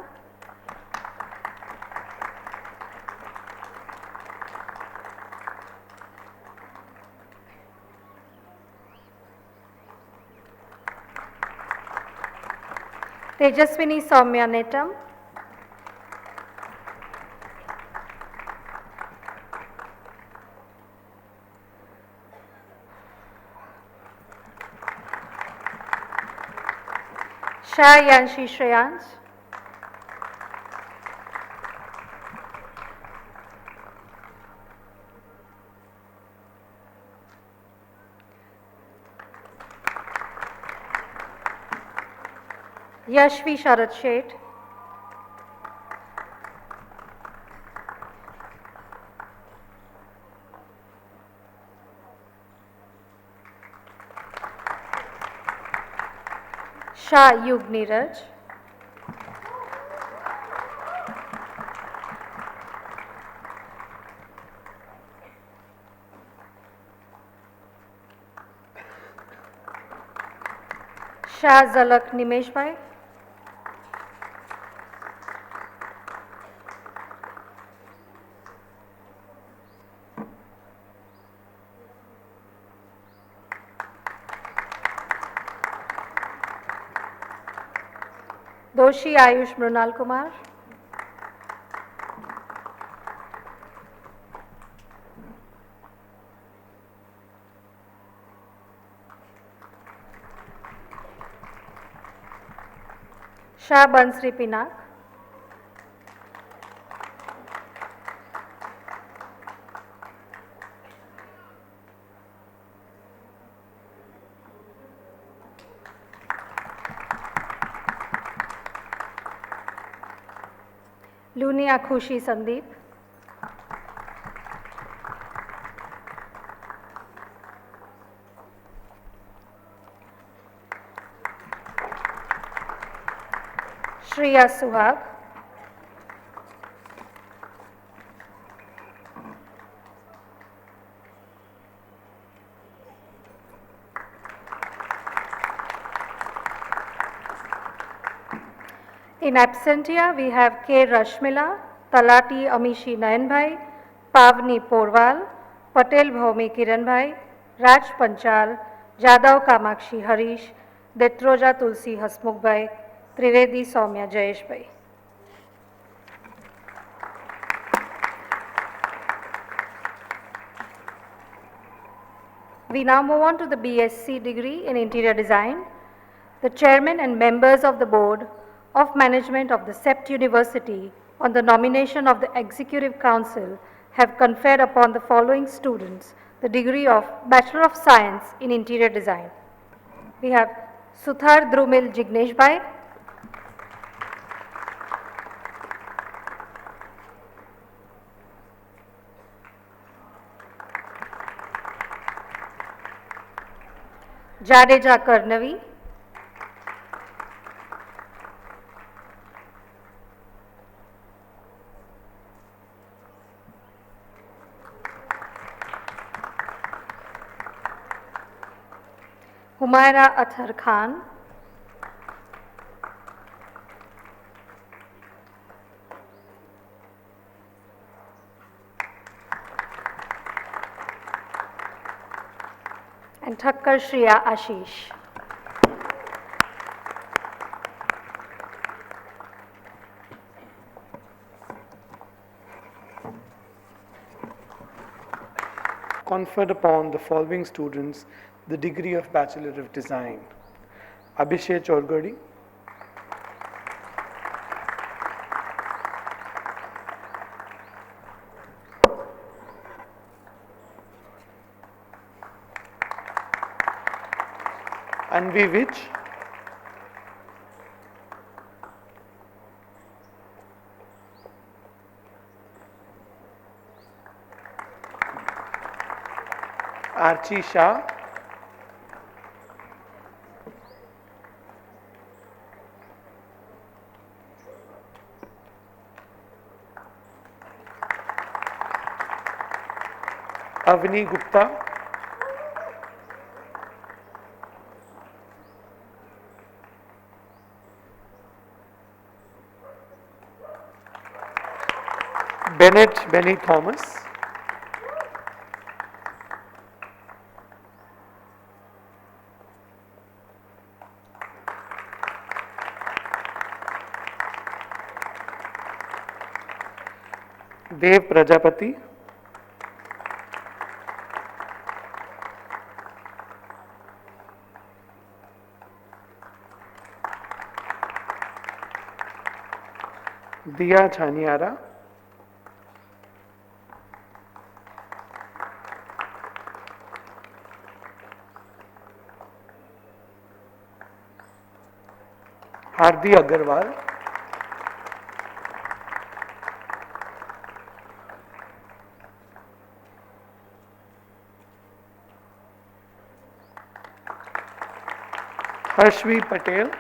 Tejaswini Soumya Netam, Shah Yanshi Shreyans, Yashvi Sharad Sheth, Shah Yug Neeraj, Shah Zalak Nimeshbhai, Doshi Ayush Mrunal Kumar, Shah Bansri Pinak, Lunia Khushi Sandeep, Shreya Suhag, in absentia, we have K. Rashmila, Talati Amishi Nayanbhai, Pavni Porwal, Patel Bhaumi Kiranbhai, Raj Panchal, Jadhav Kamakshi Harish, Detroja Tulsi Hasmukhbhai, Trivedi Soumya Jayeshbhai. We now move on to the BSc degree in Interior Design. The Chairman and members of the Board of Management of the CEPT University on the nomination of the Executive Council have conferred upon the following students the degree of Bachelor of Science in Interior Design. We have Suthar Drumil Jigneshbhai, Jadeja Karnavi. Humaira Athar Khan. And Thakkar Shriya Ashish. Conferred upon the following students the degree of Bachelor of Design: Abhishek Chorgadi, Anvi Vich, Archie Shah, Avni Gupta, Bennett Benny Thomas, Dev Prajapati, Diya Chaniara, Hardi Agarwal, Harshvi Patel,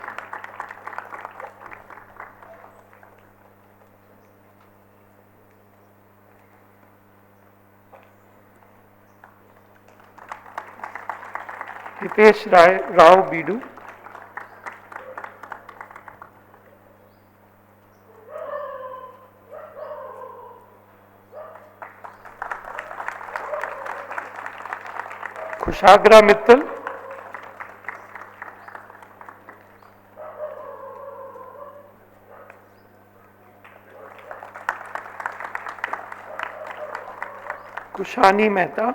Hitesh Rao Bidu, Kushagra Mittal, Kushani Mehta,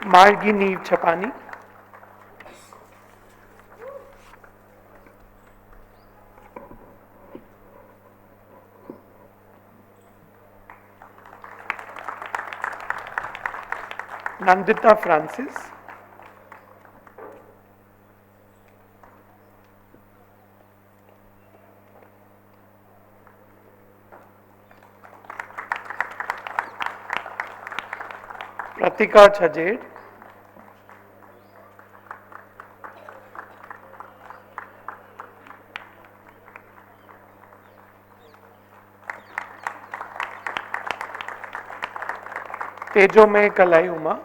Margi Neev Chapani, Nandita Francis, Pratika Chajed, Tejomay Kalai Uma,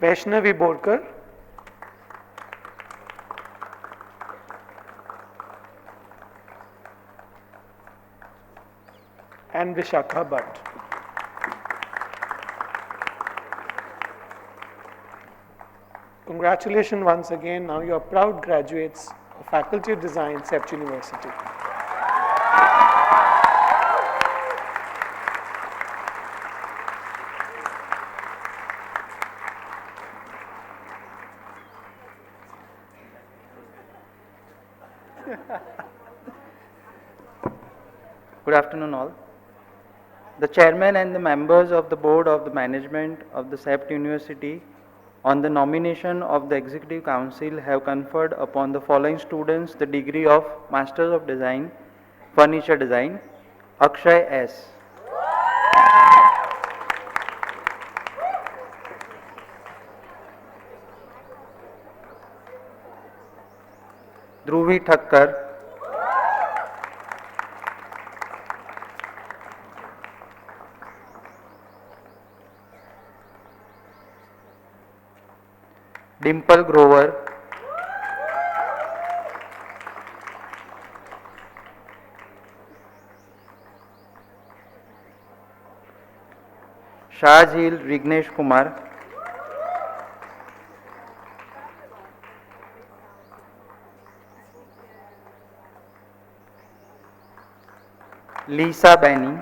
Vaishnavi Borkar, and Vishakha Bhatt. Congratulations once again. Now you are proud graduates of Faculty of Design, CEPT University. Good afternoon all. The chairman and the members of the board of the management of the CEPT University on the nomination of the executive council have conferred upon the following students the degree of Masters of Design, Furniture Design: Akshay S. Dhruvi Thakkar, Dimple Grover, Shahjil Rignesh Kumar, Lisa Benny,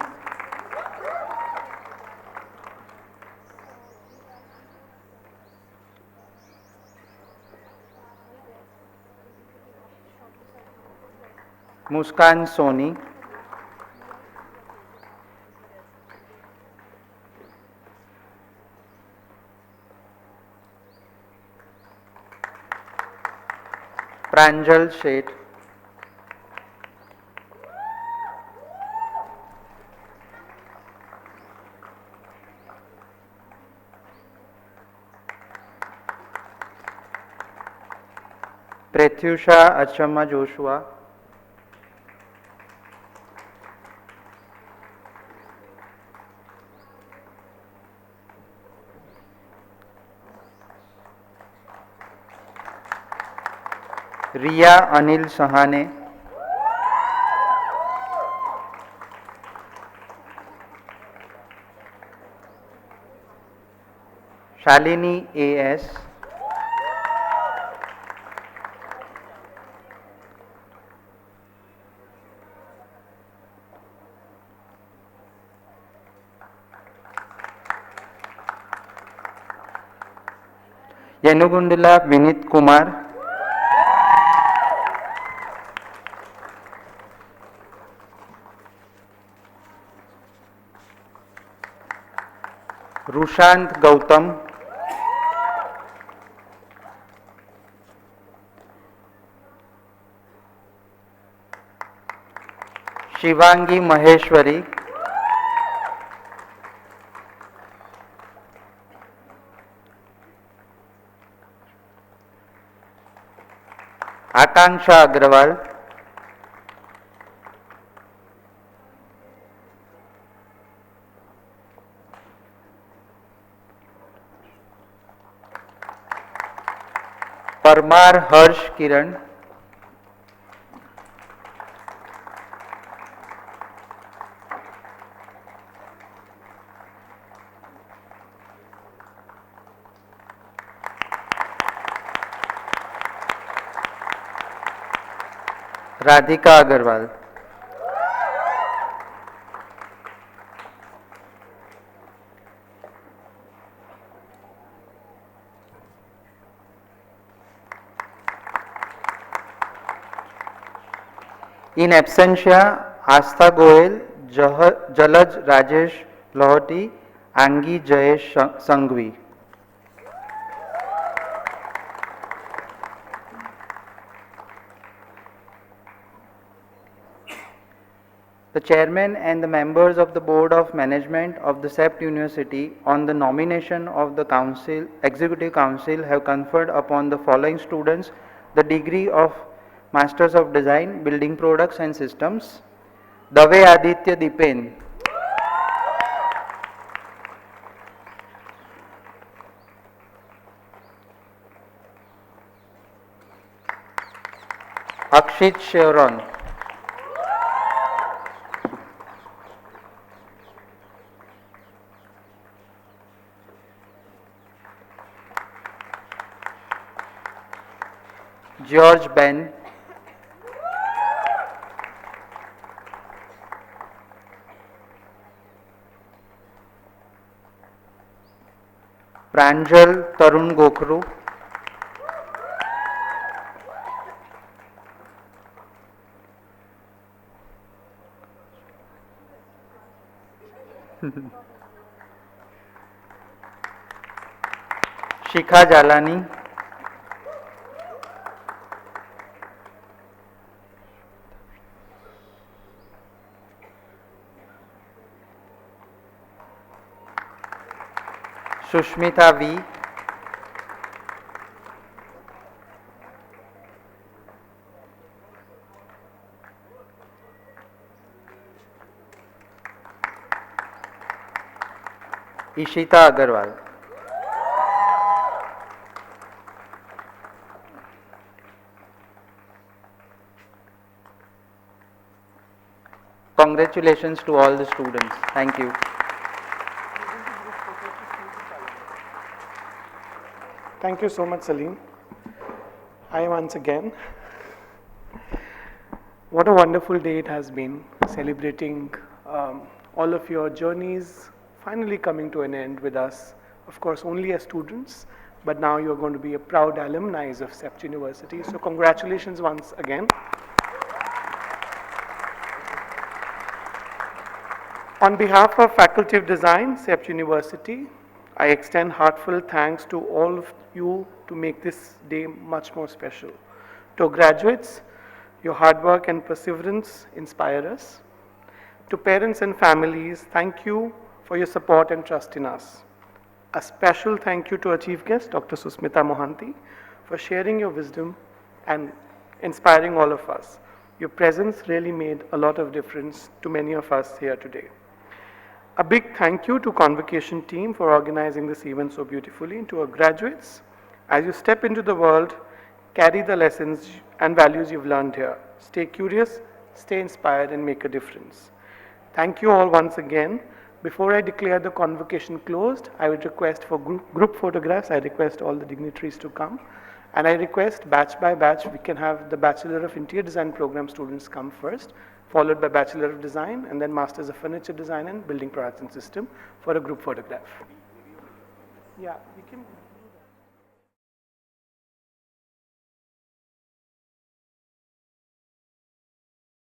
Muskan Soni, Pranjal Sheth, Pratyusha Achamma Joshua, Riya Anil Sahane, Shalini A.S., Yenugundala Vinit Kumar, Rushant Gautam, Shivangi Maheshwari, Akanksha Agrawal, Parmar Harsh Kiran, Radhika Agarwal, in absentia Astha Goel, Jalaj Rajesh Lohoti, Angi Jayesh Sangvi. The chairman and the members of the board of management of the CEPT University on the nomination of the council, executive council have conferred upon the following students the degree of Masters of Design, Building Products and Systems: Dave Aditya Dipen, Akshit Chevron, George Ben, Pranjal Tarun Gokhru, Shikha Jalani. Sushmita V. Ishita Agarwal. Congratulations to all the students. Thank you. Thank you so much, Salim. Hi once again. What a wonderful day it has been, celebrating all of your journeys finally coming to an end with us. Of course, only as students, but now you're going to be a proud alumni of CEPT University. So congratulations once again. On behalf of Faculty of Design, CEPT University, I extend heartfelt thanks to all of you to make this day much more special. To graduates, your hard work and perseverance inspire us. To parents and families, thank you for your support and trust in us. A special thank you to our chief guest, Dr. Susmita Mohanty, for sharing your wisdom and inspiring all of us. Your presence really made a lot of difference to many of us here today. A big thank you to Convocation team for organizing this event so beautifully, and to our graduates. As you step into the world, carry the lessons and values you've learned here. Stay curious, stay inspired, and make a difference. Thank you all once again. Before I declare the convocation closed, I would request for group photographs. I request all the dignitaries to come. And I request batch by batch, we can have the Bachelor of Interior Design program students come first, followed by Bachelor of Design, and then Masters of Furniture Design and Building Products and System for a group photograph. Yeah, we can.